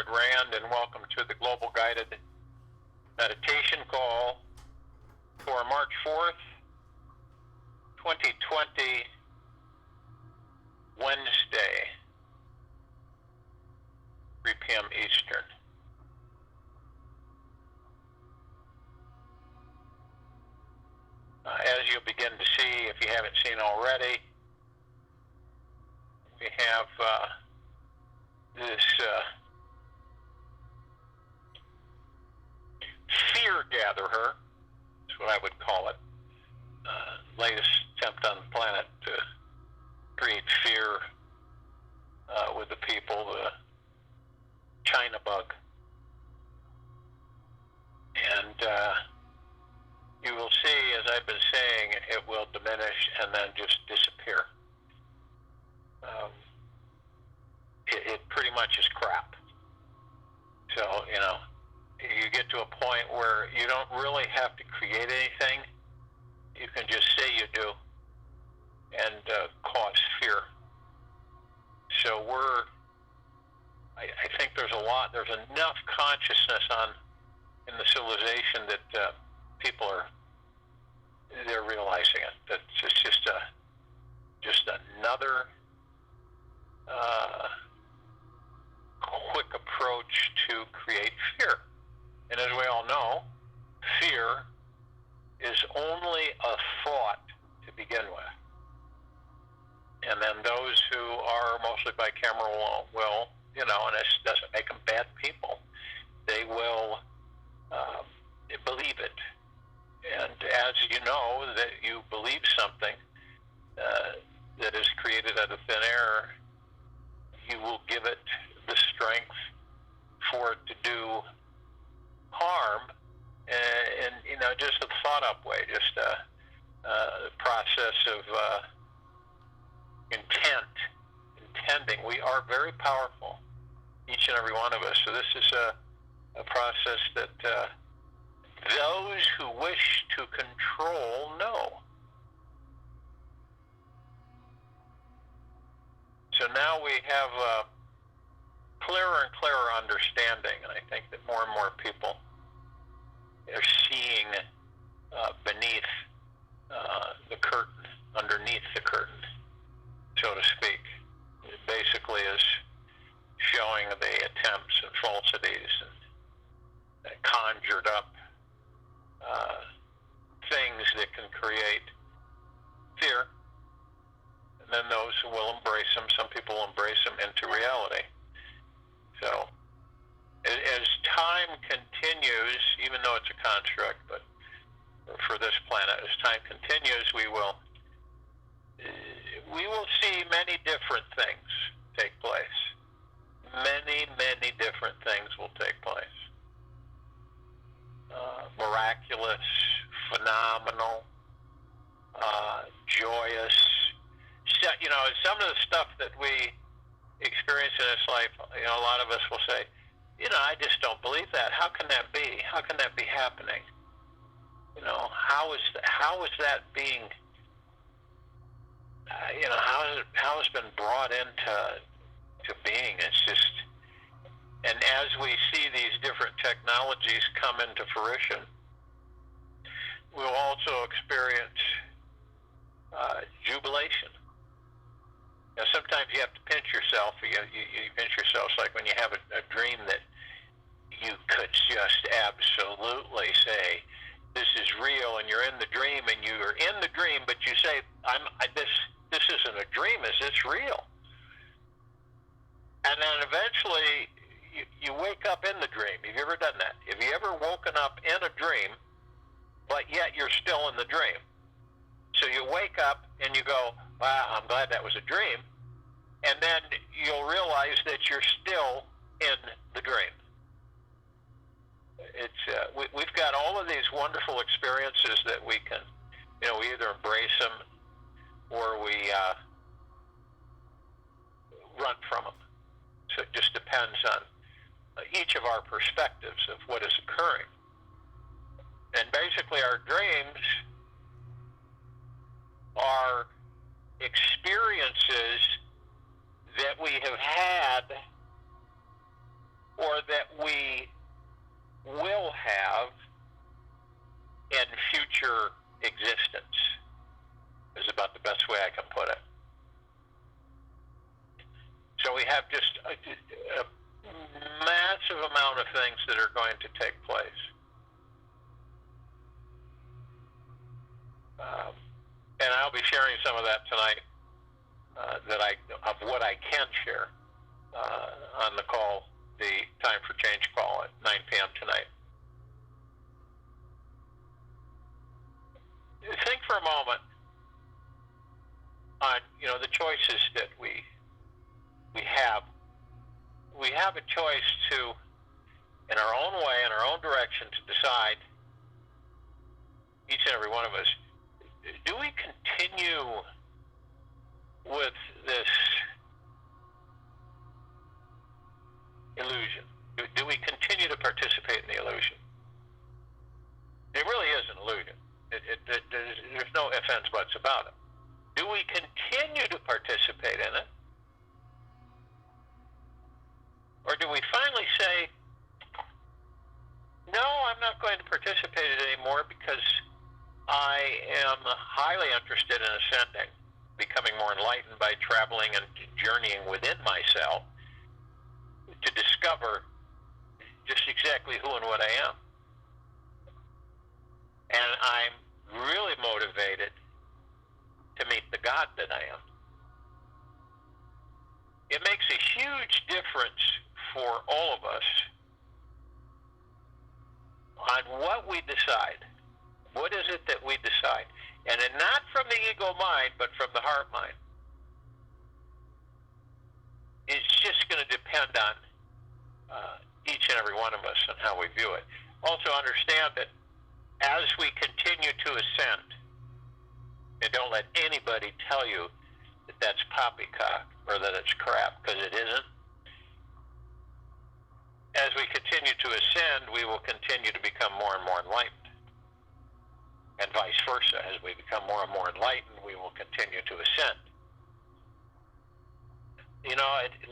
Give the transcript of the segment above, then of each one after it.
Fred Rand, and welcome to the Global Guided Meditation Call for March 4th, 2020, Wednesday, 3 p.m. Eastern. As you'll begin to see, if you haven't seen already, we have this fear gatherer, is what I would call it. Latest attempt on the planet to create fear with the people, the China bug. And you will see, as I've been saying, it will diminish and then just disappear. It pretty much is crap. So, you get to a point where you don't really have to create anything. You can just say you do and cause fear. So I think there's enough consciousness in the civilization that they're realizing it. That it's just another quick approach to create fear. And as we all know, fear is only a thought to begin with. And then those who are mostly bicameral will, and this doesn't make them bad people, they will believe it. And as you know that you believe something that is created out of thin air, you will give it the strength for it to do harm, and just a thought up way, just a process of intending. We are very powerful, each and every one of us. So this is a process that those who wish to control know. So now we have a clearer and clearer understanding, and I think that more and more people are seeing beneath the curtain, underneath the curtain, so to speak. It basically is showing the attempts and falsities and conjured up things that can create fear. And then those who will embrace them, some people will embrace them into reality. So as time continues, even though it's a construct, but for this planet, as time continues, we will see many different things take place. Many, many different things will take place. Miraculous, phenomenal, joyous. Some of the stuff that we experience in this life, a lot of us will say, I just don't believe that. How can that be? How can that be happening? How is that being? How has been brought into being? It's just, and as we see these different technologies come into fruition, we'll also experience jubilation. Sometimes you have to pinch yourself. You pinch yourself. It's like when you have a dream that you could just absolutely say, this is real, and you're in the dream, and you're in the dream, but you say, this isn't a dream, is this real? And then eventually, you wake up in the dream. Have you ever done that? Have you ever woken up in a dream, but yet you're still in the dream? So you wake up and you go, wow, I'm glad that was a dream. And then you'll realize that you're still in the dream. We've got all of these wonderful experiences that we can, we either embrace them or we run from them. So it just depends on each of our perspectives of what is occurring. And basically our dreams are experiences that we have had or that we will have in future existence, is about the best way I can put it. So we have just a massive amount of things that are going to take place. And I'll be sharing some of that tonight, of what I can share on the call, the Time for Change call at 9 p.m. tonight. Think for a moment on, the choices that we have. We have a choice to, in our own way, in our own direction, to decide, each and every one of us, do we continue with this illusion? Do we continue to participate in the illusion? It really is an illusion. There's no ifs, ands, buts about it. Do we continue to participate in it? Or do we finally say, no, I'm not going to participate in it anymore because I am highly interested in ascending, becoming more enlightened by traveling and journeying within myself to discover just exactly who and what I am. And I'm really motivated to meet the God that I am. It makes a huge difference for all of us on what we decide. What is it that we decide? And not from the ego mind, but from the heart mind. It's just going to depend on each and every one of us and how we view it. Also understand that as we continue to ascend, and don't let anybody tell you that that's poppycock or that it's crap, because it isn't. As we continue to ascend, we will continue to become more and more enlightened. And vice versa. As we become more and more enlightened, we will continue to ascend.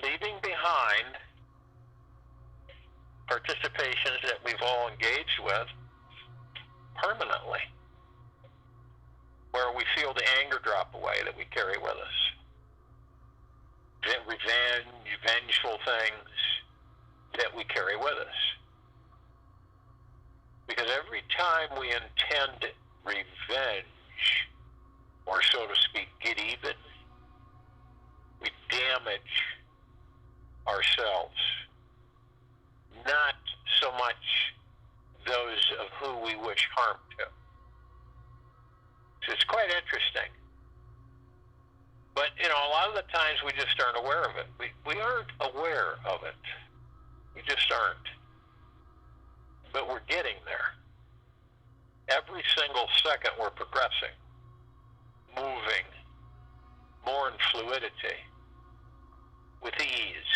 Leaving behind participations that we've all engaged with permanently, where we feel the anger drop away that we carry with us. Vengeful things that we carry with us. Because every time we intend revenge, or so to speak, get even, we damage ourselves. Not so much those of who we wish harm to. So it's quite interesting. But, a lot of the times we just aren't aware of it. We aren't aware of it. We just aren't. But we're getting there. Every single second we're progressing, moving, more in fluidity, with ease,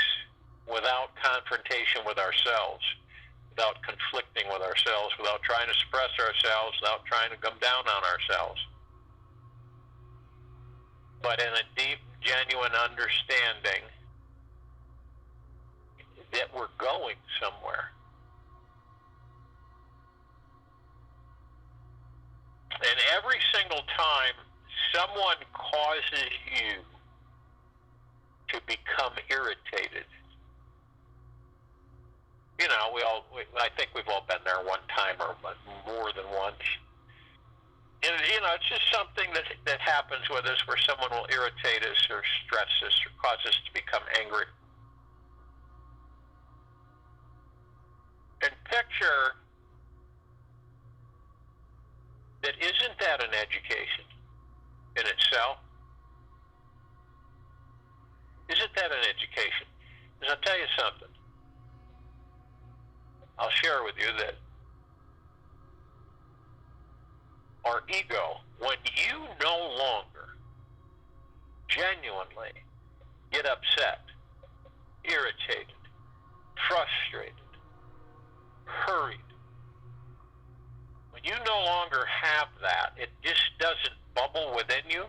without confrontation with ourselves, without conflicting with ourselves, without trying to suppress ourselves, without trying to come down on ourselves. But in a deep, genuine understanding that we're going somewhere. And every single time someone causes you to become irritated, I think we've all been there one time or more than once. And, it's just something that happens with us where someone will irritate us or stress us or cause us to become angry. And picture that isn't that an education in itself? Isn't that an education? Because I'll tell you something. I'll share with you that our ego, when you no longer genuinely get upset, irritated, frustrated, hurried, when you no longer have that, it just doesn't bubble within you,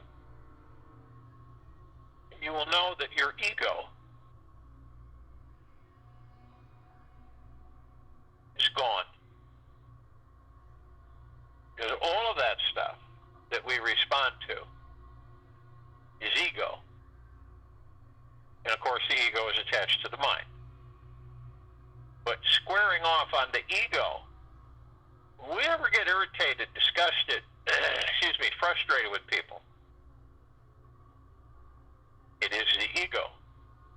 you will know that your ego is gone. Because all of that stuff that we respond to is ego. And of course, the ego is attached to the mind. But squaring off on the ego, we ever get irritated, disgusted, frustrated with people, it is the ego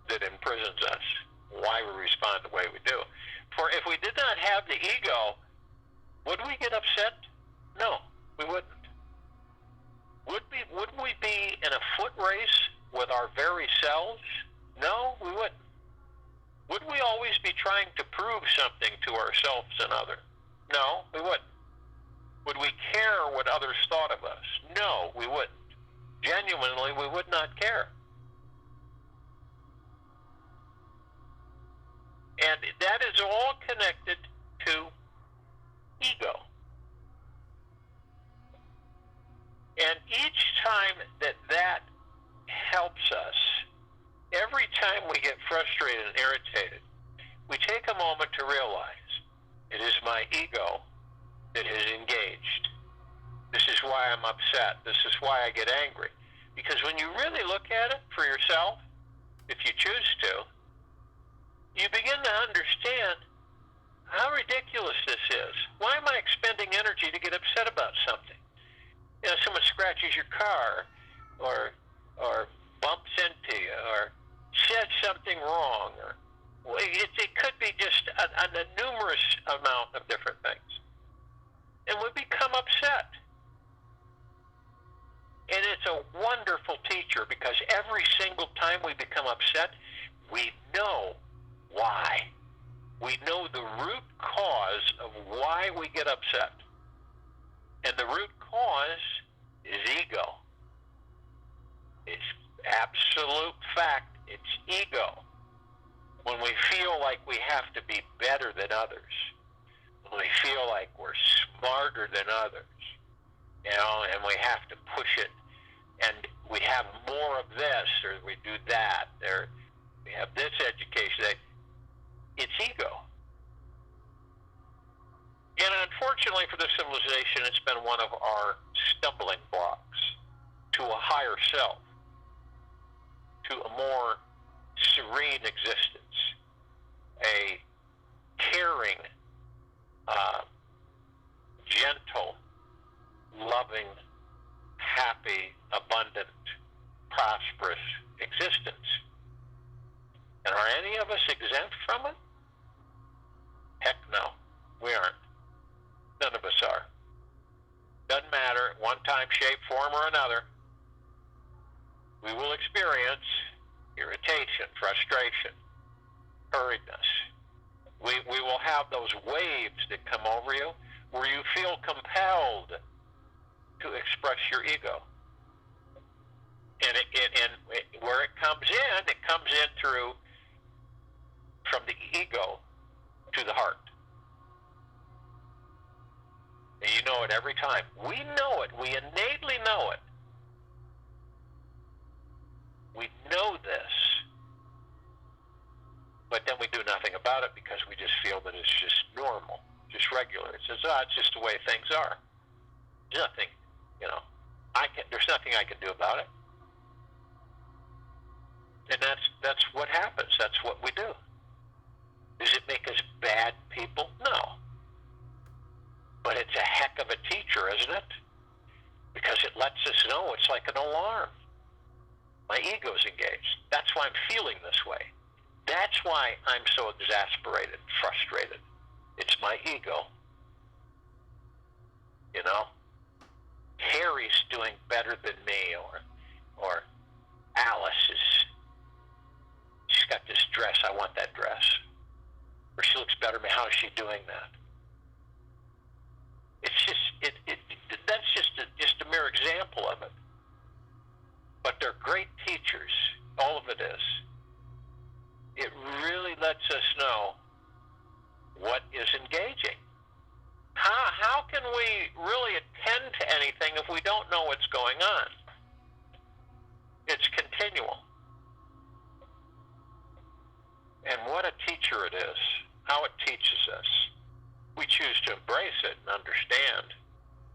that imprisons us, why we respond the way we do. For if we did not have the ego, would we get upset? No, we wouldn't. Would we be in a foot race with our very selves? No, we wouldn't. Would we always be trying to prove something to ourselves and others? No, we wouldn't. Would we care what others thought of us? No, we wouldn't. Genuinely, we would not care. And that is all connected to ego. And each time that helps us, every time we get frustrated and irritated, we take a moment to realize it is my ego that is engaged. This is why I'm upset. This is why I get angry. Because when you really look at it for yourself, if you choose to, you begin to understand how ridiculous this is. Why am I expending energy to get upset about something? You know, someone scratches your car or bumps into you or says something wrong, or it could be just a numerous amount of different things. And we become upset. And it's a wonderful teacher, because every single time we become upset, we know why. We know the root cause of why we get upset. And the root cause is ego. It's absolute fact. It's ego. When we feel like we have to be better than others, when we feel like we're smarter than others, you know, and we have to push it, and we have more of this, or we do that, or we have this education, it's ego. And unfortunately for this civilization, it's been one of our stumbling blocks to a higher self, to a more serene existence, a caring, gentle, loving, happy, abundant, prosperous existence. And are any of us exempt from it? Heck no, we aren't. None of us are. Doesn't matter, one time, shape, form, or another, we will experience irritation, frustration, hurriedness. We will have those waves that come over you where you feel compelled to express your ego. And where it comes in through, from the ego to the heart. And you know it every time. We know it. We innately know it. We know this. But then we do nothing about it because we just feel that it's just normal, just regular. It says, it's just the way things are. There's nothing, there's nothing I can do about it. And that's what happens. That's what we do. Does it make us bad people? No. But it's a heck of a teacher, isn't it? Because it lets us know, it's like an alarm. My ego's engaged. That's why I'm feeling this way. That's why I'm so exasperated, frustrated. It's my ego. You know? Harry's doing better than me, or Alice she's got this dress, I want that dress. Or she looks better than me, how is she doing that? It's just, that's just a mere example of it. But they're great teachers, all of it is. It really lets us know what is engaging. How can we really attend to anything if we don't know what's going on? It's continual. And what a teacher it is, how it teaches us. we choose to embrace it and understand,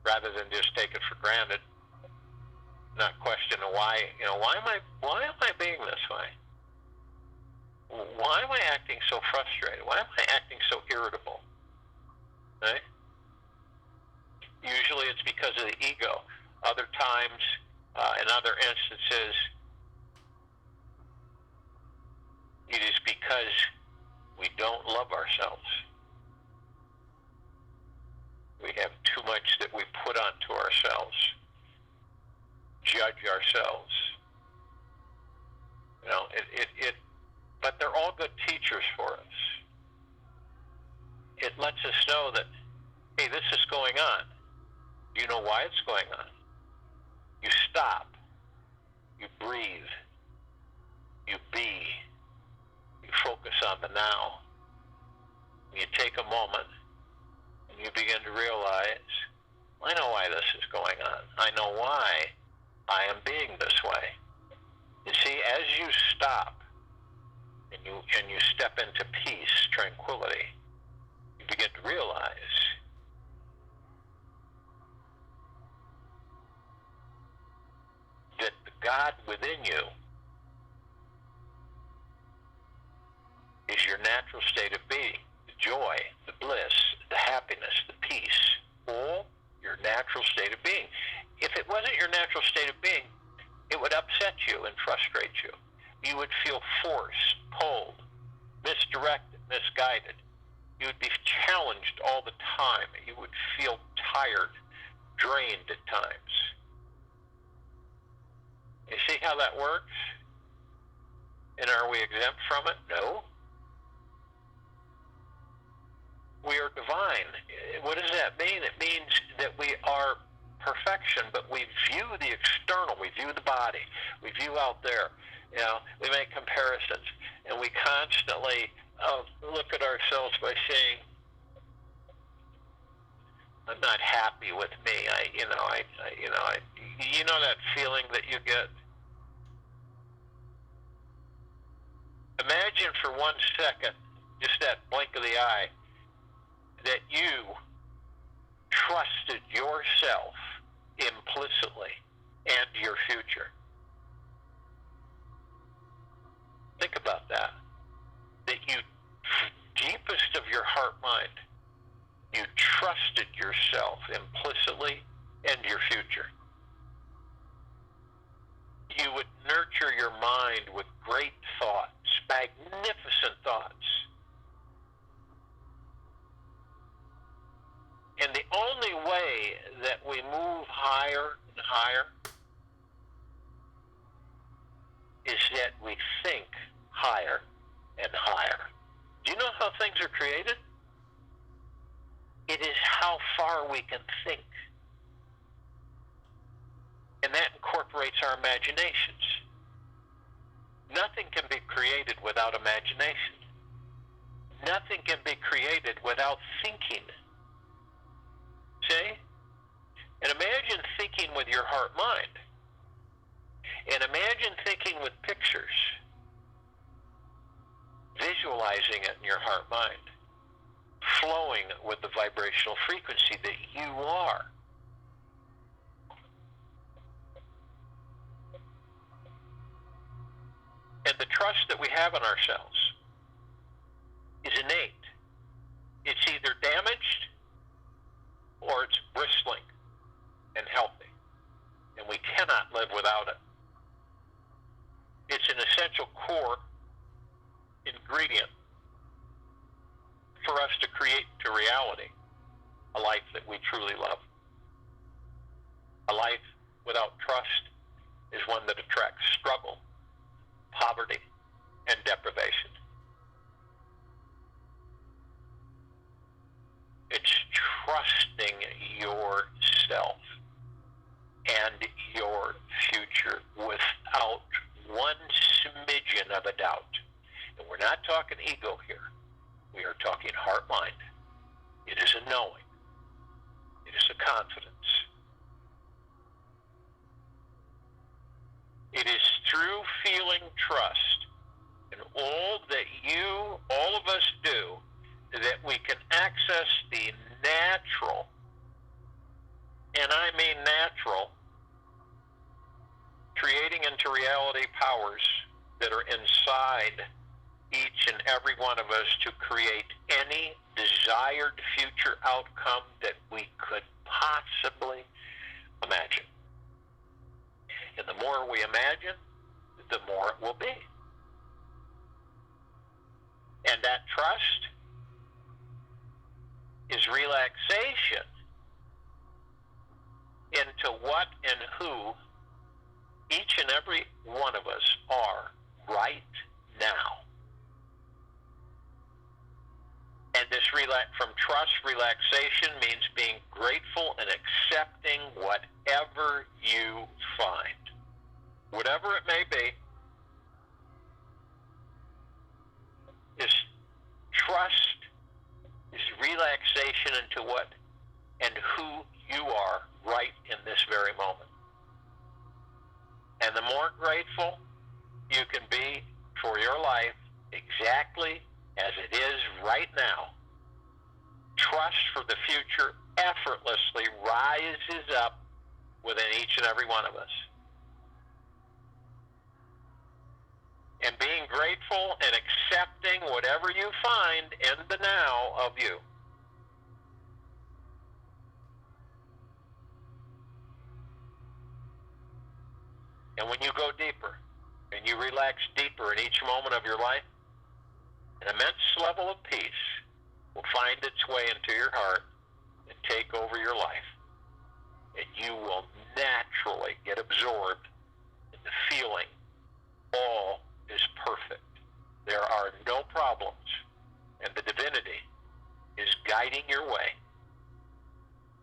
rather than just take it for granted, not question why. Why am I being this way? Why am I acting so frustrated? Why am I acting so irritable? Right? Usually it's because of the ego. Other times, in other instances, it is because we don't love ourselves. We have too much that we put onto ourselves, judge ourselves. But they're all good teachers for us. It lets us know that, hey, this is going on. Do you know why it's going on? You stop. You breathe. You be. You focus on the now. You take a moment and you begin to realize, I know why this is going on. I know why I am being this way. You see, as you stop and you step into peace, tranquility, you begin to realize that the God within you is your natural state of being, the joy, the bliss, the happiness, the peace, all your natural state of being. If it wasn't your natural state of being, it would upset you and frustrate you. You would feel forced, pulled, misdirected, misguided. You would be challenged all the time. You would feel tired, drained at times. You see how that works? And are we exempt from it? No. We are divine. What does that mean? It means that we are perfection, but we view the external, we view the body, we view out there. We make comparisons, and we constantly look at ourselves by saying, I'm not happy with me. You know that feeling that you get? Imagine for 1 second, just that blink of the eye, that you trusted yourself implicitly and your future. Think about that. That you, deepest of your heart mind, you trusted yourself implicitly and your future. You would nurture your mind with great thoughts, magnificent thoughts. And the only way that we move higher and higher is that we think higher and higher. Do you know how things are created? It is how far we can think. And that incorporates our imaginations. Nothing can be created without imagination. Nothing can be created without thinking. See? And imagine thinking with your heart mind. And imagine thinking with pictures. Visualizing it in your heart mind. Flowing with the vibrational frequency that you are. And the trust that we have in ourselves is innate. It's either damaged or it's bristling and healthy. And we cannot live without it. It's an essential core ingredient for us to create to reality a life that we truly love. A life without trust is one that attracts struggle, poverty, and deprivation. It's trusting yourself and your future without one smidgen of a doubt. And we're not talking ego here. We are talking heart-mind. It is a knowing. It is a confidence. It is through feeling trust in all that all of us do, that we can access the and I mean natural, creating into reality powers that are inside each and every one of us to create any desired future outcome that we could possibly imagine. And the more we imagine, the more it will be. And that trust is relaxation into what and who each and every one of us are right now. And this from trust, relaxation means being grateful and accepting whatever you find. Whatever it may be, is trust, is relaxation into what and who you are right in this very moment. And the more grateful you can be for your life exactly as it is right now, trust for the future effortlessly rises up within each and every one of us. And being grateful and accepting whatever you find in the now of you. And when you go deeper and you relax deeper in each moment of your life, an immense level of peace will find its way into your heart and take over your life. And you will naturally get absorbed in the feeling all is perfect. There are no problems, and the divinity is guiding your way.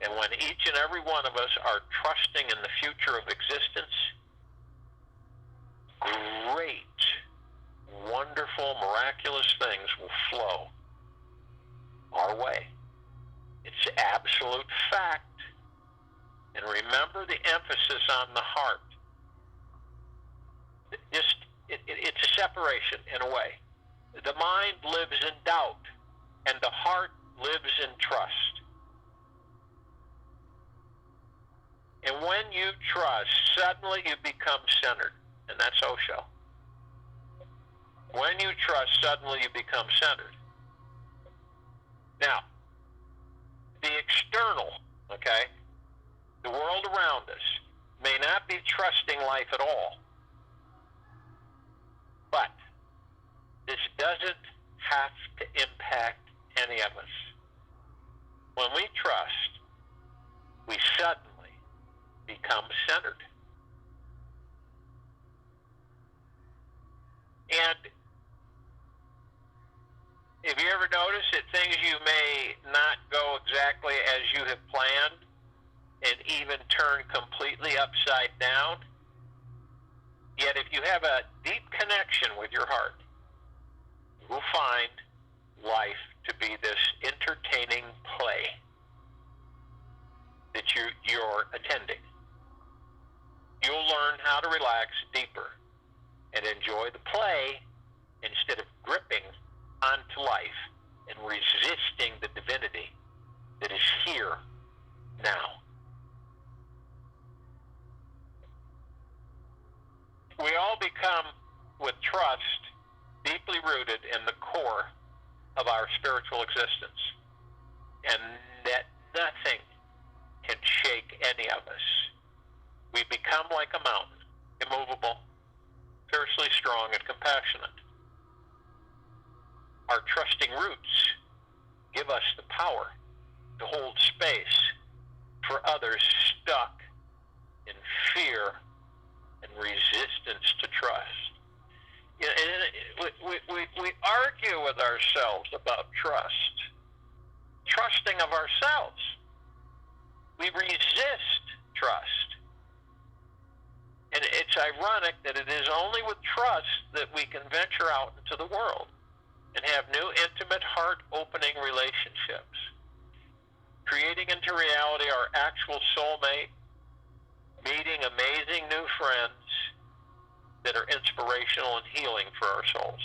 And when each and every one of us are trusting in the future of existence, great, wonderful, miraculous things will flow our way. It's absolute fact. And remember the emphasis on the heart. It's a separation in a way. The mind lives in doubt, and the heart lives in trust. And when you trust, suddenly you become centered. And that's Osho. When you trust, suddenly you become centered. Now, the external, okay, the world around us may not be trusting life at all. But this doesn't have to impact any of us. When we trust, we suddenly become centered. And if you ever notice that things you may not go exactly as you have planned and even turn completely upside down, yet if you have a deep connection with your heart, you will find life to be this entertaining play that you're attending. You'll learn how to relax deeper and enjoy the play instead of gripping onto life and resisting the divinity that is here now. We all become, with trust, deeply rooted in the core of our spiritual existence, and that nothing can shake any of us. We become like a mountain, immovable, fiercely strong, and compassionate. Our trusting roots give us the power to hold space for others stuck in fear and resistance to trust. We argue with ourselves about trust, trusting of ourselves. We resist trust. And it's ironic that it is only with trust that we can venture out into the world and have new, intimate, heart-opening relationships, creating into reality our actual soulmate, meeting amazing new friends that are inspirational and healing for our souls.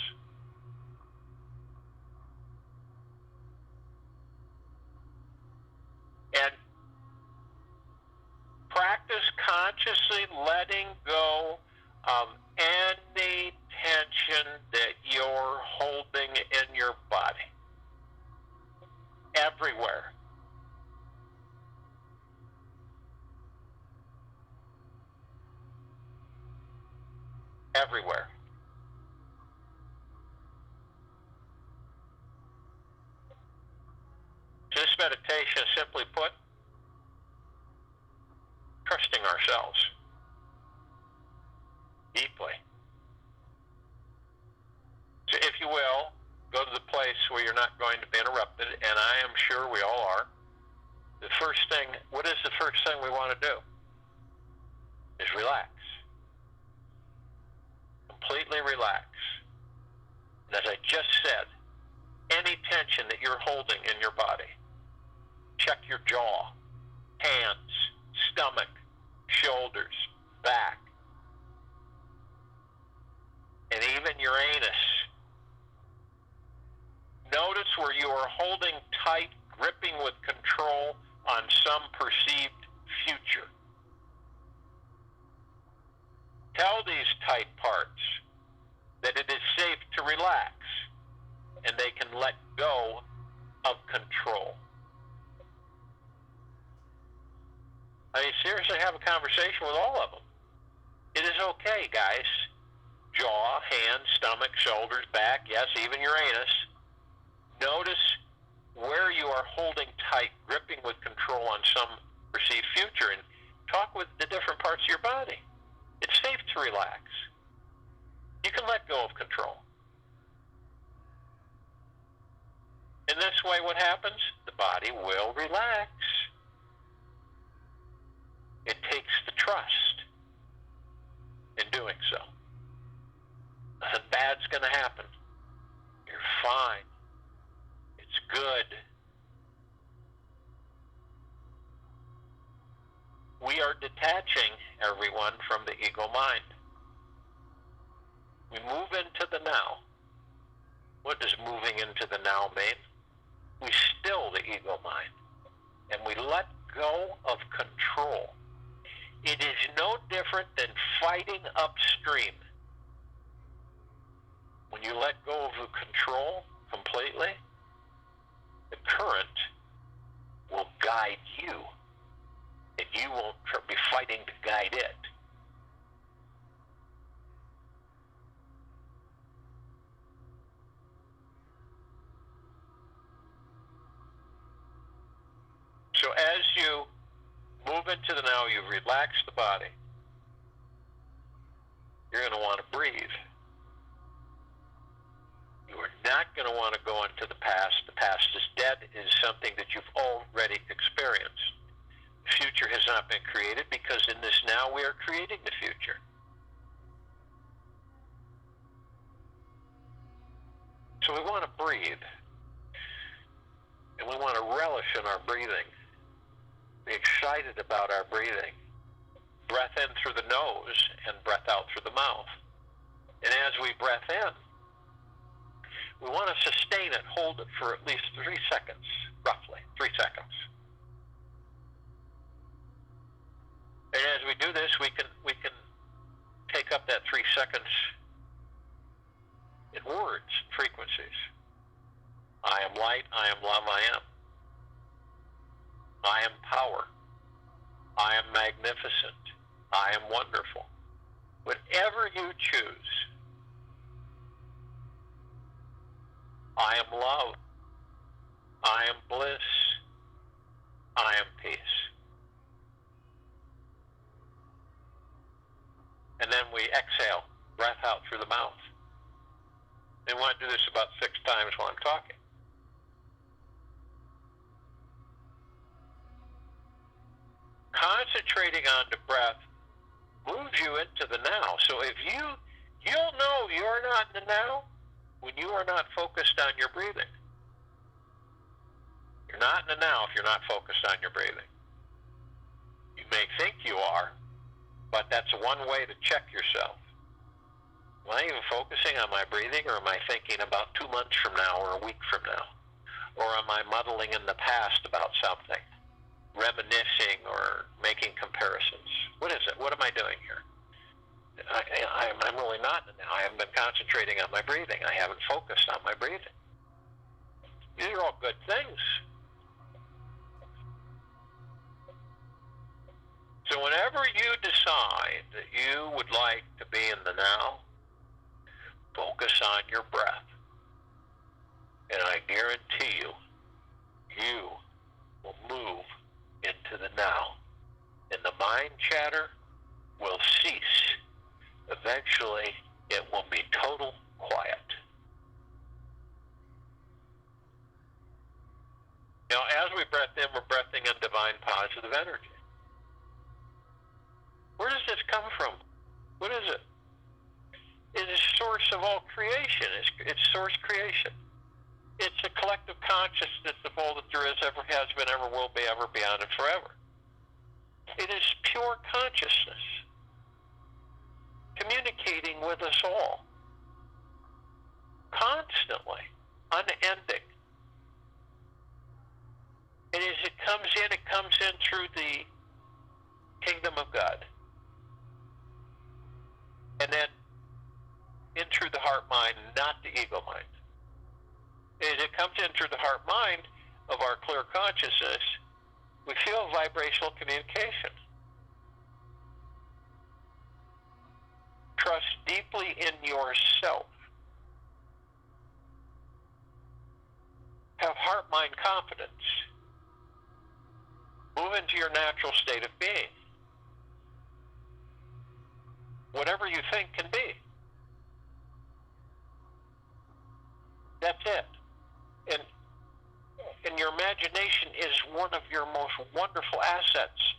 And consciously letting go of any tension that you're holding in your body. Everywhere. Everywhere. This meditation is simply put, trusting ourselves deeply. So if you will, go to the place where you're not going to be interrupted, and I am sure we all are. The first thing, what is the first thing we want to do? Is relax. Completely relax. And as I just said, any tension that you're holding in your body, check your jaw, hands, stomach, shoulders, back, and even your anus. Notice where you are holding tight, gripping with control on some perceived future. Tell these tight parts that it is safe to relax and they can let go of control. I mean, seriously, have a conversation with all of them. It is okay, guys. Jaw, hands, stomach, shoulders, back, yes, even your anus. Notice where you are holding tight, gripping with control on some perceived future, and talk with the different parts of your body. It's safe to relax. You can let go of control. In this way, what happens? The body will relax. It takes the trust in doing so. Nothing bad's going to happen. You're fine. It's good. We are detaching, everyone, from the ego mind. We move into the now. What does moving into the now mean? We still the ego mind, and we let go of control. It is no different than fighting upstream. When you let go of the control completely, the current will guide you, and you won't be fighting to guide it. So as you move into the now, you've relaxed the body. You're going to want to breathe. You are not going to want to go into the past. The past is dead. It is something that you've already experienced. The future has not been created because in this now we are creating the future. So we want to breathe. And we want to relish in our breathing. Be excited about our breathing. Breath in through the nose and breath out through the mouth. And as we breath in, we want to sustain it, hold it for at least 3 seconds, roughly 3 seconds. And as we do this, we can take up that 3 seconds in words, frequencies. I am light, I am love, I am. I am power. I am magnificent. I am wonderful. Whatever you choose. I am love. I am bliss. I am peace. And then we exhale, breath out through the mouth. And we want to do this about 6 times while I'm talking. Concentrating on the breath moves you into the now. So if you'll know you're not in the now when you are not focused on your breathing. You're not in the now if you're not focused on your breathing. You may think you are, but that's one way to check yourself. Am I even focusing on my breathing, or am I thinking about 2 months from now or a week from now? Or am I muddling in the past about something? Reminiscing or making comparisons? What is it? doing here? I'm really not in the now. I haven't been concentrating on my breathing. I haven't focused on my breathing. These are all good things. So whenever you decide that you would like to be in the now, focus on your breath. And I guarantee you, you will move into the now. And the mind chatter will cease. Eventually, it will be total quiet. Now, as we breath in, we're breathing in divine positive energy. Where does this come from? What is it? It is source of all creation. It's source creation. It's a collective consciousness of all that there is, ever has been, ever will be, ever beyond, and forever. It is pure consciousness communicating with us all constantly, unending. And as it comes in through the kingdom of God. And then in through the heart mind, not the ego mind. As it comes in through the heart mind of our clear consciousness, we feel vibrational communication. Trust deeply in yourself. Have heart-mind confidence. Move into your natural state of being. Whatever you think can be. That's it. And your imagination is one of your most wonderful assets.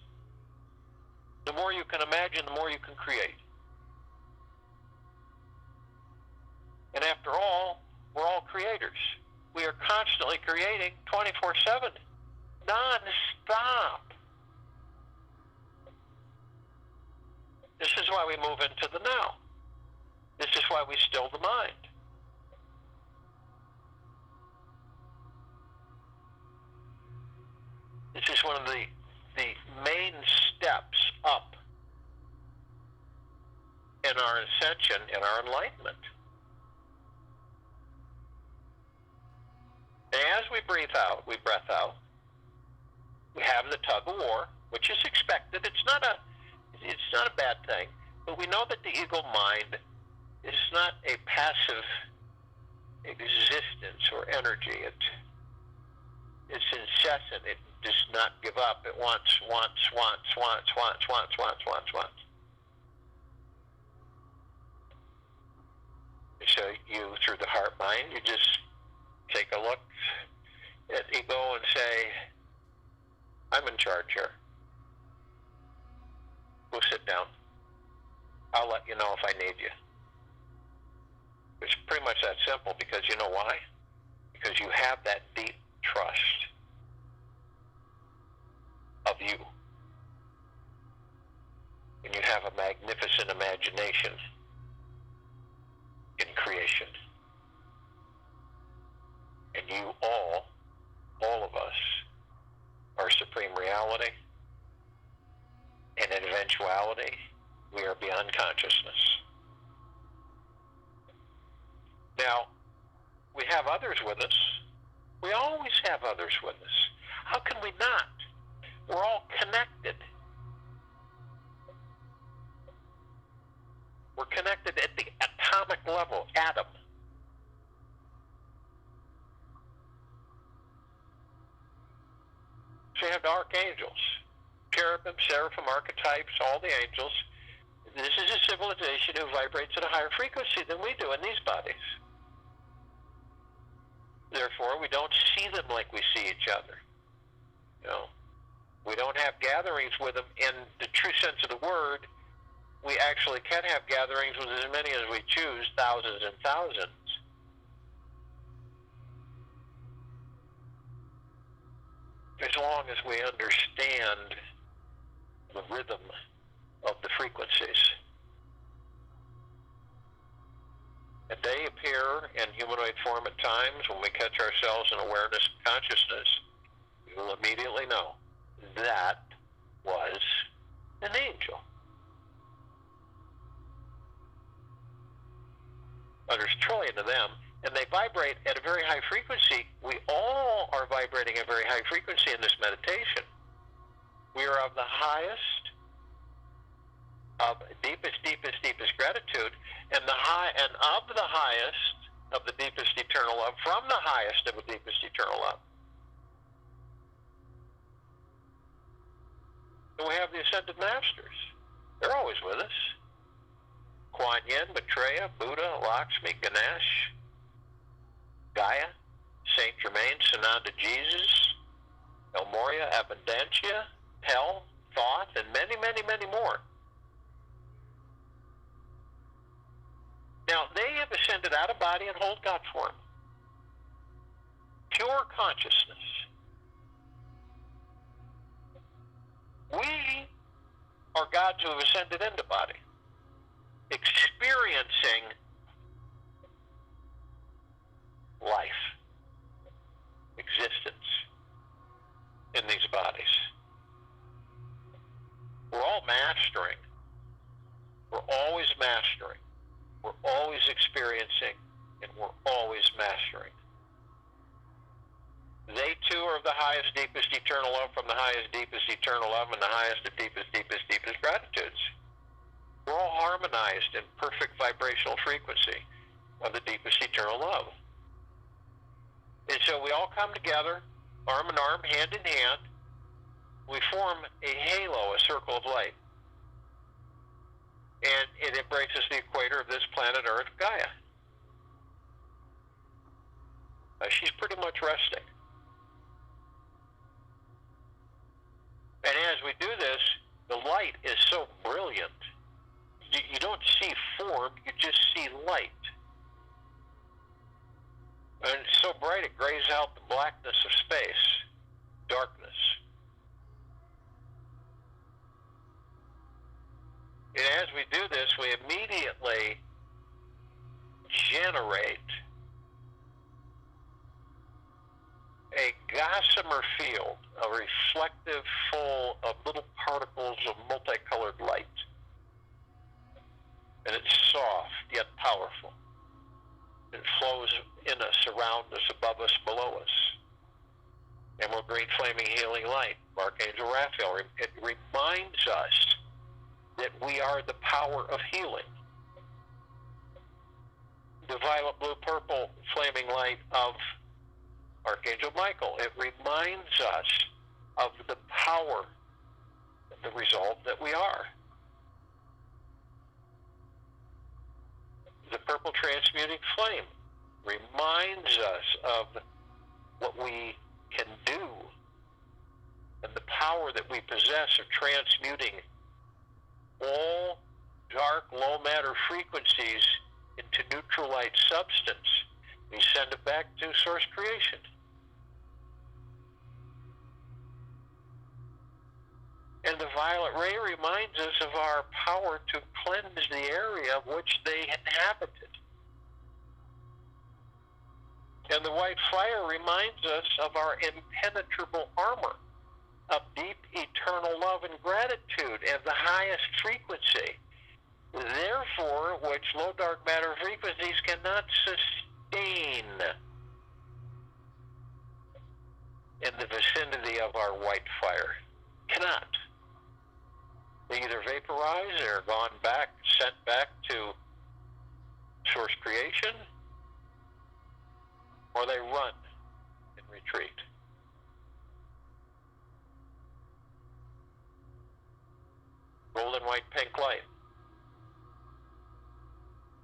The more you can imagine, the more you can create. And after all, we're all creators. We are constantly creating 24/7, non-stop. This is why we move into the now. This is why we still the mind. This is one of the main steps up in our ascension, in our enlightenment. And as we breathe out, we breath out, we have the tug of war, which is expected. It's not a bad thing, but we know that the ego mind is not a passive existence or energy. It's incessant. It does not give up. It wants. So you, through the heart mind, you just take a look at ego and say, I'm in charge here. We'll sit down. I'll let you know if I need you. It's pretty much that simple, because you know why? Because you have that deep trust of you. And you have a magnificent imagination in creation. And you all of us, are supreme reality. And in eventuality, we are beyond consciousness. Now, we have others with us. We always have others with us. How can we not? We're all connected. We're connected at the atomic level, atom. So you have the archangels, cherubim, seraphim, archetypes, all the angels. This is a civilization who vibrates at a higher frequency than we do in these bodies. Therefore, we don't see them like we see each other. You know, we don't have gatherings with them in the true sense of the word. We actually can have gatherings with as many as we choose, thousands and thousands. As long as we understand the rhythm of the frequencies. And they appear in humanoid form at times. When we catch ourselves in awareness and consciousness, we will immediately know that was an angel. there's a trillion of them, and they vibrate at a very high frequency. We all are vibrating at a very high frequency in this meditation. We are of the highest, of deepest, deepest, deepest gratitude, and of the highest of the deepest eternal love, from the highest of the deepest eternal love. And we have the Ascended Masters. They're always with us. Kuan Yin, Maitreya, Buddha, Lakshmi, Ganesh, Gaia, Saint Germain, Sananda Jesus, El Moria, Abundantia, Hell, Thoth, and many, many, many more. Now, they have ascended out of body and hold God form. Pure consciousness. We are gods who have ascended into body, experiencing life, existence in these bodies. We're all mastering. We're always mastering. We're always experiencing, and we're always mastering. They too are of the highest, deepest, eternal love, from the highest, deepest, eternal love, and the highest, the deepest, deepest, deepest gratitudes. We're all harmonized in perfect vibrational frequency of the deepest eternal love. And so we all come together, arm in arm, hand in hand. We form a halo, a circle of light. And it embraces the equator of this planet Earth, Gaia. She's pretty much resting. And as we do this, the light is so brilliant. You don't see form, you just see light. And it's so bright it grays out the blackness of space, darkness. And as we do this, we immediately generate a gossamer field, a reflective, full of little particles of multicolored light. And it's soft, yet powerful. It flows in us, around us, above us, below us. Emerald green flaming healing light, Archangel Raphael. It reminds us that we are the power of healing. The violet, blue, purple flaming light of Archangel Michael. It reminds us of the power and the resolve that we are. The purple transmuting flame reminds us of what we can do and the power that we possess of transmuting all dark, low matter frequencies into neutral light substance. We send it back to source creation. And the violet ray reminds us of our power to cleanse the area of which they inhabited. And the white fire reminds us of our impenetrable armor of deep eternal love and gratitude at the highest frequency. Therefore, which low dark matter frequencies cannot sustain in the vicinity of our white fire. Cannot. They either vaporize or are gone back, sent back to source creation, or they run and retreat. Golden, white, pink light.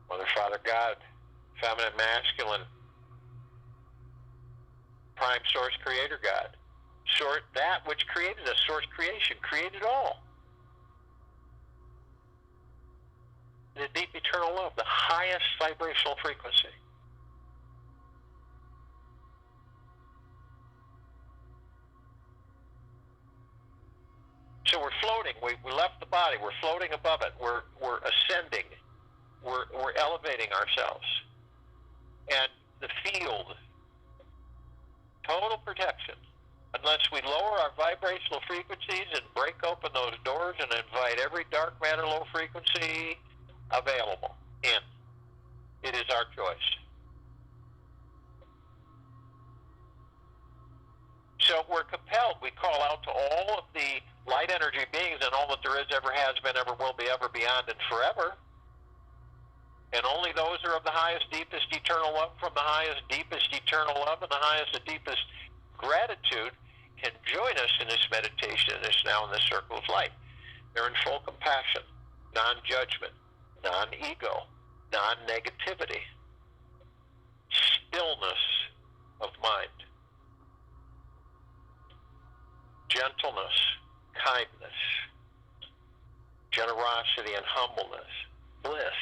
Mother, Father, God, feminine, masculine, prime source, creator, God. That which created us, source creation, created all. The deep eternal love, the highest vibrational frequency. So we're floating. We left the body. We're floating above it. We're ascending. We're elevating ourselves. And the field, total protection. Unless we lower our vibrational frequencies and break open those doors and invite every dark matter, low frequency available in. It is our choice. So we're compelled. We call out to all of the light energy beings and all that there is, ever has been, ever will be, ever beyond, and forever. And only those who are of the highest, deepest, eternal love from the highest, deepest, eternal love and the highest and deepest gratitude can join us in this meditation, this now in this circle of light. They're in full compassion, non-judgment, non-ego, non-negativity, stillness of mind, gentleness, kindness, generosity and humbleness, bliss,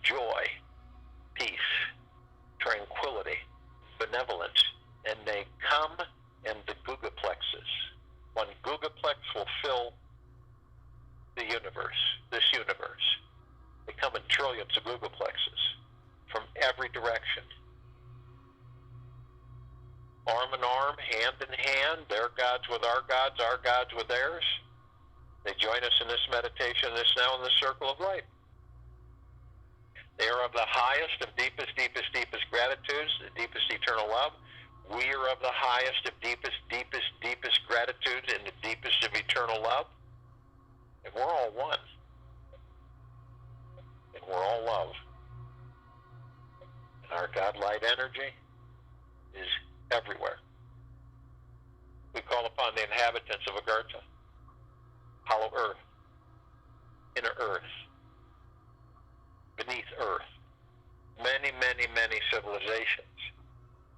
joy, peace, tranquility, benevolence, and they come in the Guga plexus. One Gugaplex will fill the universe, this universe. They come in trillions of Gugaplexes from every direction. Arm in arm, hand in hand, their gods with our gods with theirs. They join us in this meditation, this now in this circle of light. They are of the highest of deepest, deepest, deepest gratitudes, the deepest eternal love. We are of the highest of deepest, deepest, deepest gratitude and the deepest of eternal love. And we're all one. And we're all love. And our God light energy is everywhere. We call upon the inhabitants of Agartha, hollow earth, inner earth, beneath earth, many, many, many civilizations.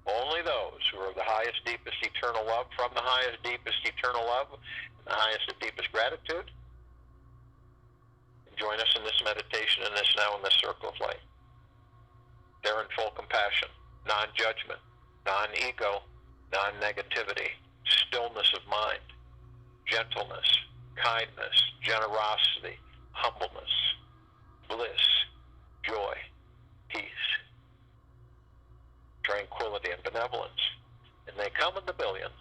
Only those who are of the highest, deepest, eternal love, from the highest, deepest, eternal love, and the highest and deepest gratitude, join us in this meditation and this now in this circle of light. They're in full compassion, non-judgment, non-ego, non-negativity, stillness of mind, gentleness, kindness, generosity, humbleness, bliss, joy, peace, tranquility, and benevolence. And they come in the billions.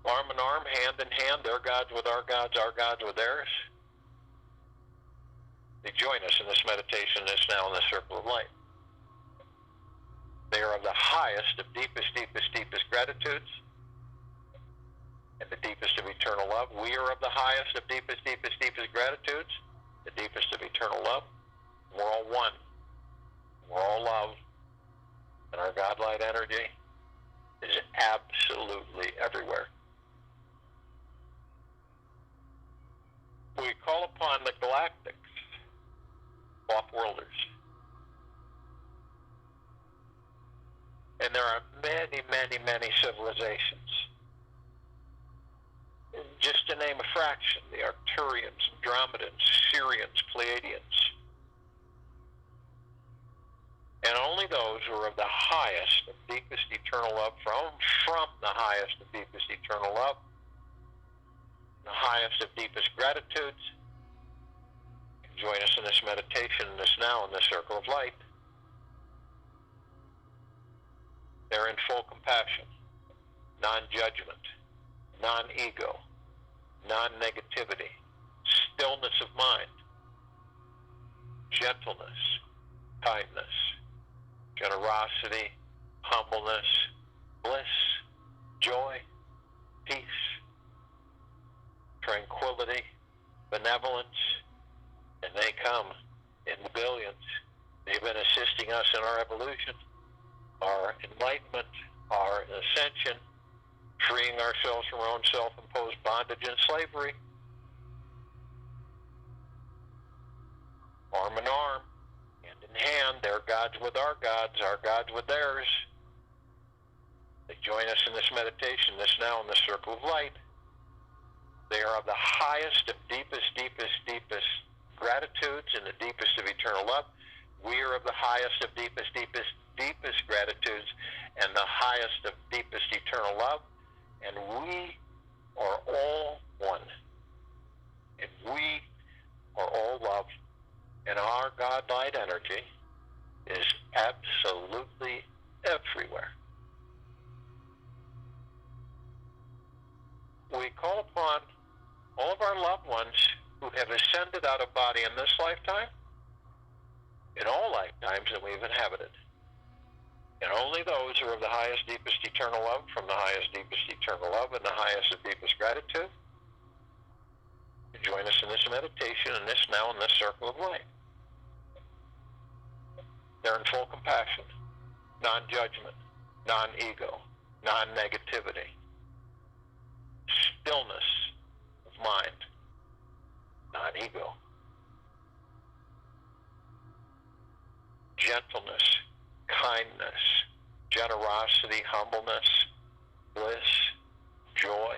Arm in arm, hand in hand, their gods with our gods with theirs. They join us in this meditation, this now in this circle of light. They are of the highest of deepest, deepest, deepest gratitudes and the deepest of eternal love. We are of the highest of deepest, deepest, deepest gratitudes, the deepest of eternal love. We're all one. We're all love. And our God light energy is absolutely everywhere. We call upon the galactics, off-worlders. And there are many, many, many civilizations. Just to name a fraction, the Arcturians, Andromedans, Syrians, Pleiadians. And only those who are of the highest and deepest eternal love from the highest and deepest eternal love, the highest of deepest gratitudes, can join us in this meditation, this now in this circle of light. They're in full compassion, non-judgment, non-ego, non-negativity, stillness of mind, gentleness, kindness, generosity, humbleness, bliss, joy, peace, tranquility, benevolence, and they come in the billions. They've been assisting us in our evolution, our enlightenment, our ascension, freeing ourselves from our own self-imposed bondage and slavery. Arm in arm, hand in hand, their gods with our gods with theirs. They join us in this meditation, this now in this circle of light. They are of the highest of deepest, deepest, deepest gratitudes and the deepest of eternal love. We are of the highest of deepest, deepest, deepest gratitudes and the highest of deepest eternal love. And we are all one. And we are all love. And our God light energy is absolutely everywhere. We call upon all of our loved ones who have ascended out of body in this lifetime in all lifetimes that we've inhabited. And only those who are of the highest, deepest, eternal love, from the highest, deepest, eternal love, and the highest and deepest gratitude, join us in this meditation, in this now, in this circle of light. They're in full compassion, non-judgment, non-ego, non-negativity, stillness of mind, non-ego, gentleness, kindness, generosity, humbleness, bliss, joy,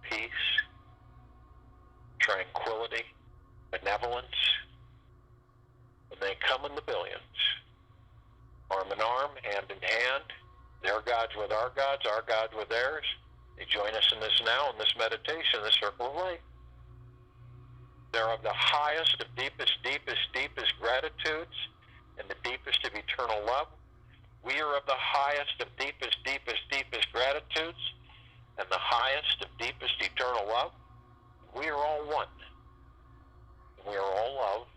peace, tranquility, benevolence. When they come in the billions, arm in arm, hand in hand, their gods with our gods with theirs, they join us in this now, in this meditation, this circle of light. They're of the highest of deepest, deepest, deepest gratitudes and the deepest of eternal love. We are of the highest of deepest, deepest, deepest gratitudes and the highest of deepest eternal love. We are all one. We are all love.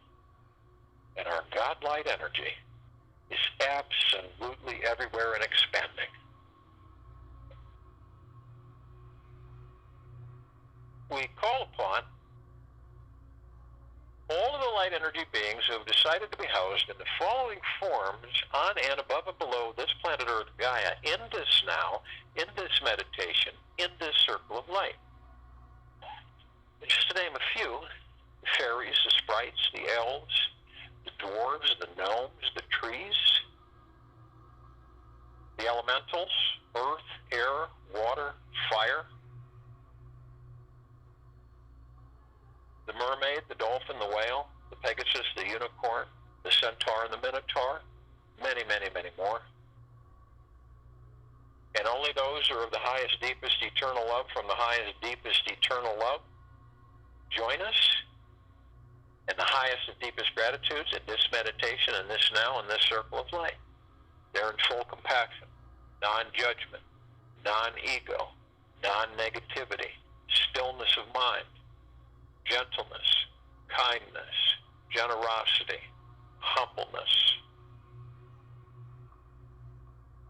And our God-light energy is absolutely everywhere and expanding. We call upon all of the light energy beings who have decided to be housed in the following forms on and above and below this planet Earth, Gaia, in this now, in this meditation, in this circle of light. And just to name a few, the fairies, the sprites, the elves, the dwarves, the gnomes, the trees, the elementals, earth, air, water, fire, the mermaid, the dolphin, the whale, the pegasus, the unicorn, the centaur, and the minotaur, many, many, many more. And only those who are of the highest, deepest, eternal love, from the highest, deepest, eternal love, join us in the highest and deepest gratitudes in this meditation, in this now, in this circle of light. They're in full compassion, non-judgment, non-ego, non-negativity, stillness of mind, gentleness, kindness, generosity, humbleness,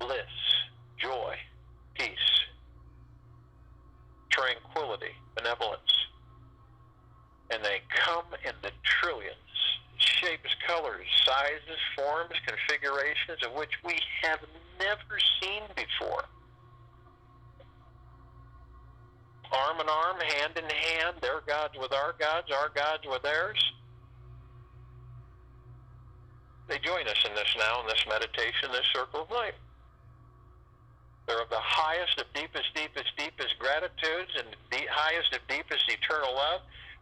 bliss, joy, peace, tranquility, benevolence. And they come in the trillions, shapes, colors, sizes, forms, configurations of which we have never seen before. Arm in arm, hand in hand, their gods with our gods with theirs. They join us in this now, in this meditation, this circle of light. They're of the highest of deepest, deepest, deepest gratitudes and the highest of deepest eternal love.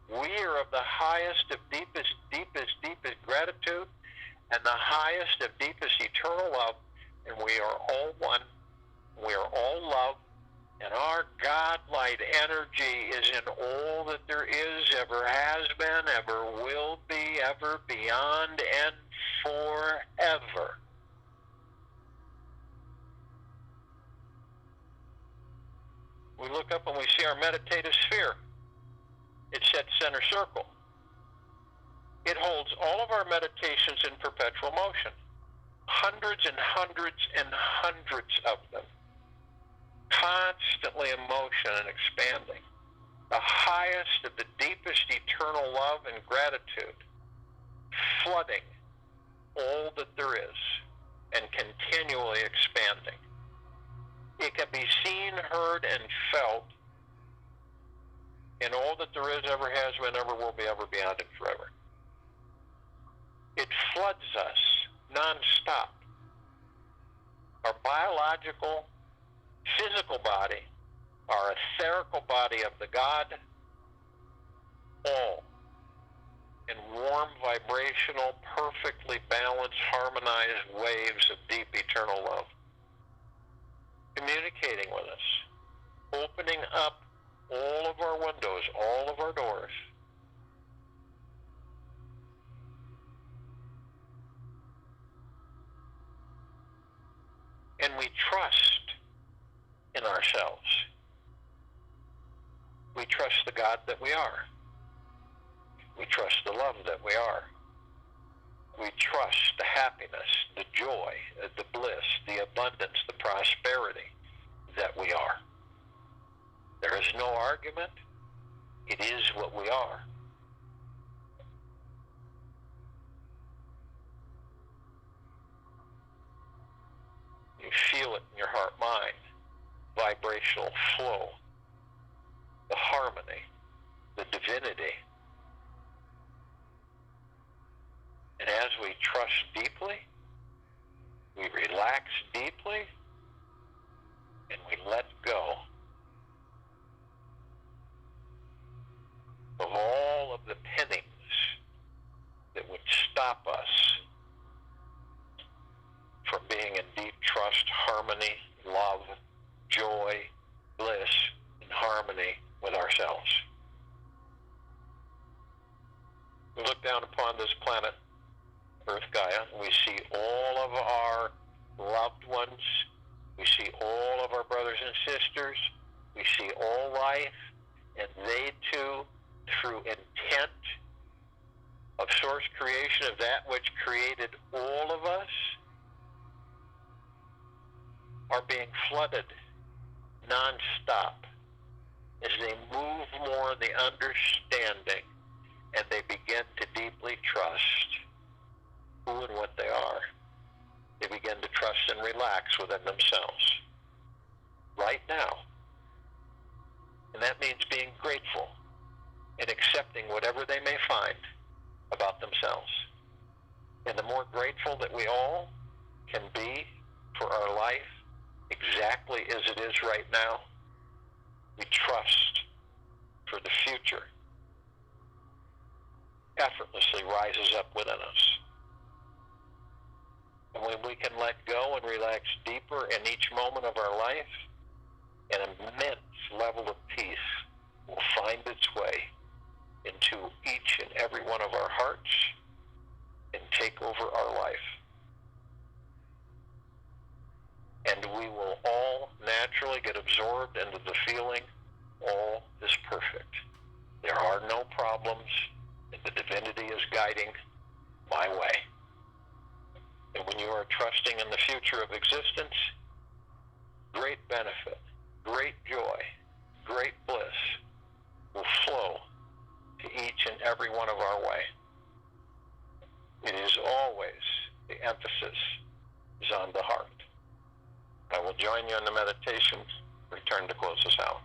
We are of the highest of deepest, deepest, deepest gratitude and the highest of deepest eternal love. And we are all one. We are all love. And our God-light energy is in all that there is, ever has been, ever will be, ever beyond, and forever. We look up and we see our meditative sphere. It's at center circle. It holds all of our meditations in perpetual motion. Hundreds and hundreds and hundreds of them. Constantly in motion and expanding. The highest of the deepest eternal love and gratitude. Flooding all that there is and continually expanding. It can be seen, heard, and felt in all that there is, ever has been, ever will be, ever beyond, and forever. It floods us nonstop. Our biological, physical body, our etherical body of the God, all in warm, vibrational, perfectly balanced, harmonized waves of deep eternal love. Communicating with us, opening up all of our windows, all of our doors. And we trust in ourselves. We trust the God that we are. We trust the love that we are. We trust the happiness, the joy, the bliss, the abundance, the prosperity that we are. There is no argument. It is what we are. You feel it in your heart-mind, vibrational flow, the harmony, the divinity. And as we trust deeply, we relax deeply, and we let go of all of the pinnings that would stop us from being in deep trust, harmony, love, joy, bliss, and harmony with ourselves. We look down upon this planet, Earth Gaia, and we see all of our loved ones. We see all of our brothers and sisters. We see all life, and they too, through intent of source creation of that which created all of us, are being flooded nonstop as they move more in the understanding and they begin to deeply trust who and what they are. They begin to trust and relax within themselves right now. And that means being grateful and accepting whatever they may find about themselves. And the more grateful that we all can be for our life exactly as it is right now, we trust for the future effortlessly rises up within us. And when we can let go and relax deeper in each moment of our life, an immense level of peace will find its way into each and every one of our hearts and take over our life. And we will all naturally get absorbed into the feeling, all is perfect. There are no problems, and the divinity is guiding my way. And when you are trusting in the future of existence, great benefit, great joy, great bliss will flow to each and every one of our way. It is always, the emphasis is on the heart. I will join you in the meditation, return to close us out.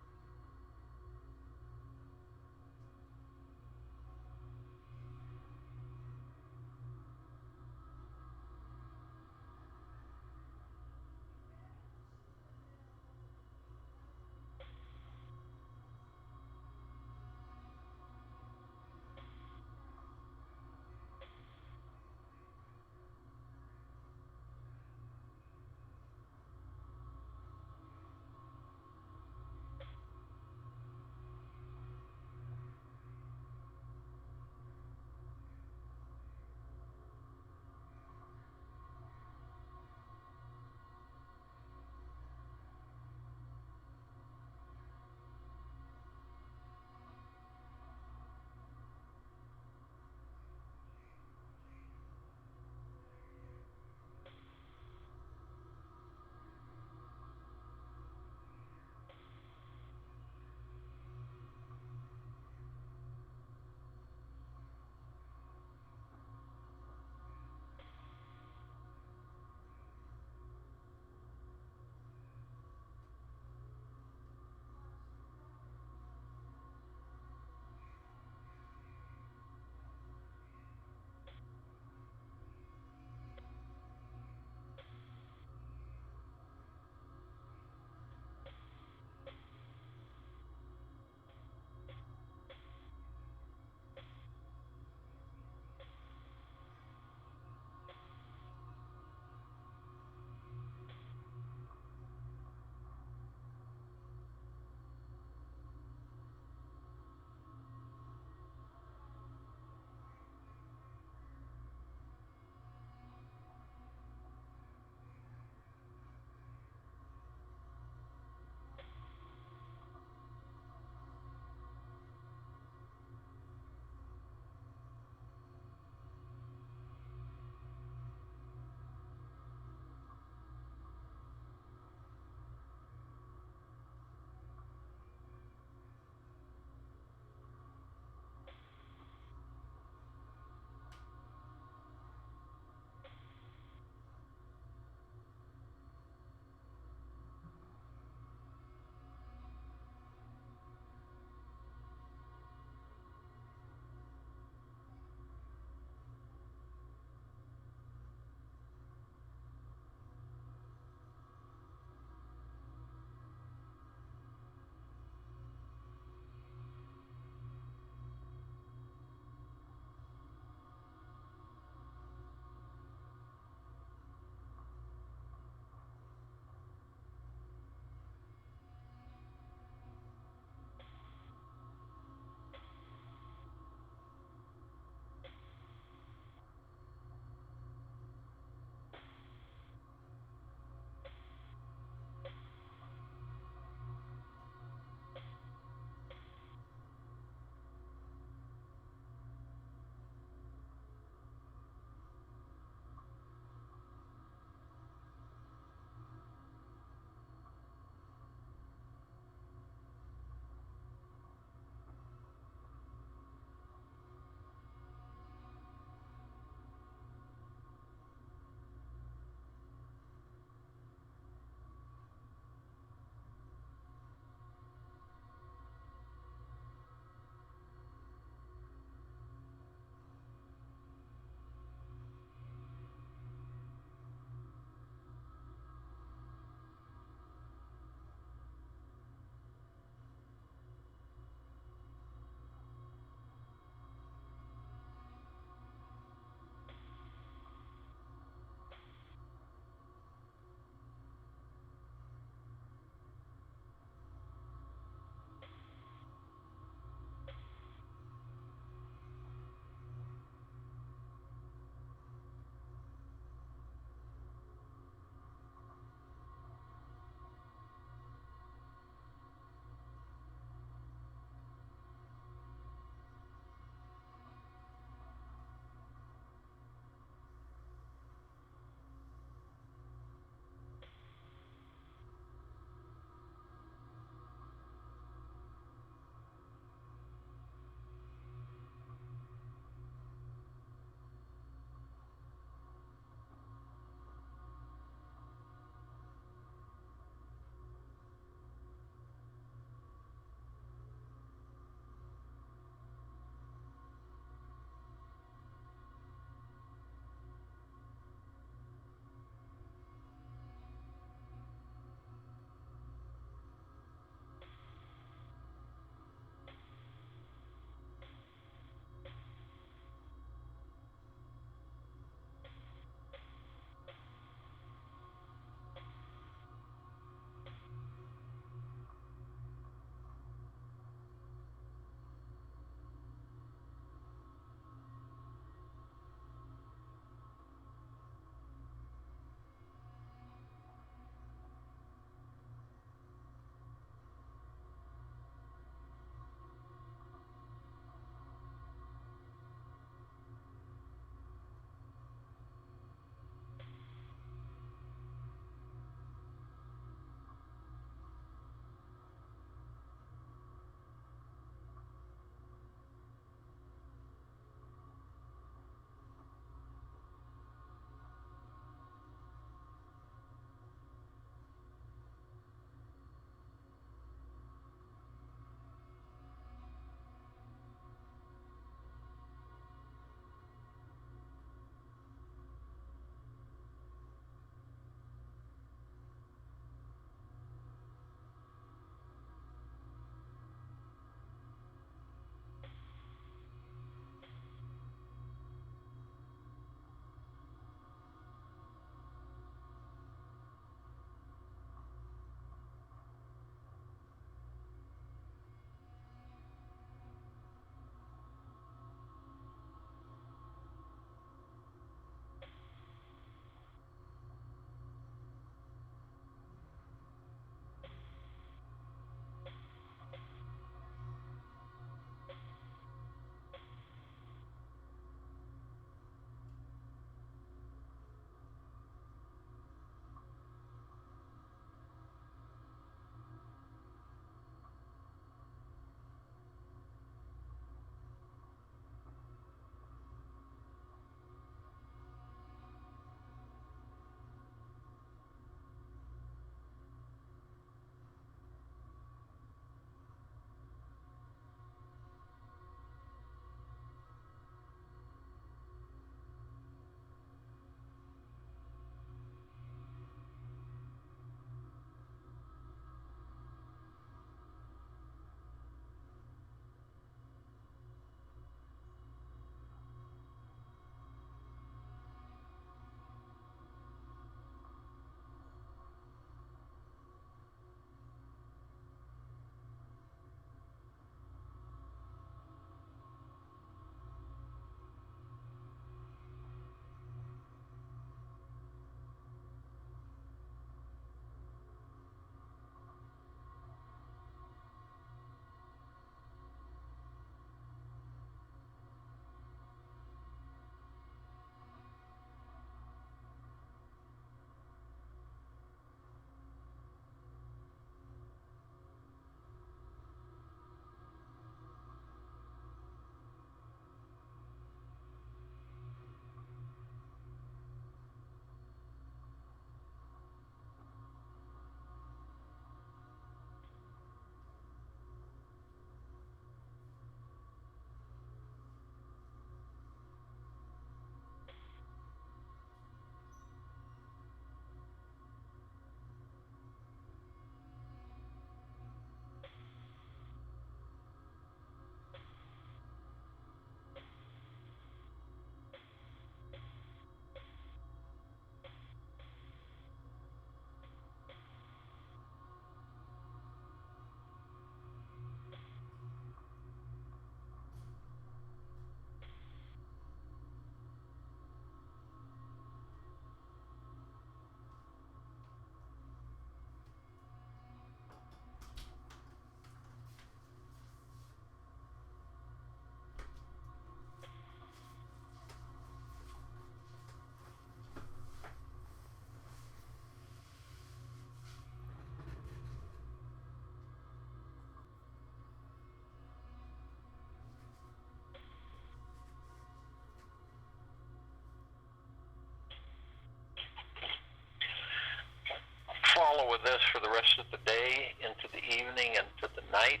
with this for the rest of the day, into the evening, into the night,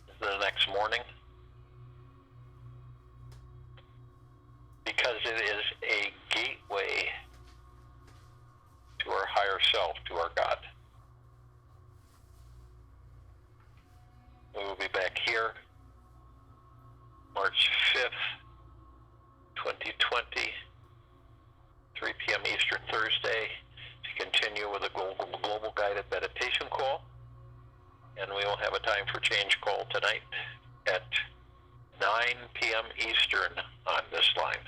into the next morning. Because it is a gateway to our higher self, to our God. We will be back here March 5th, 2020, 3 p.m. Eastern Thursday, to continue with a global guided meditation call. And we will have a time for change call tonight at 9 p.m. Eastern on this line.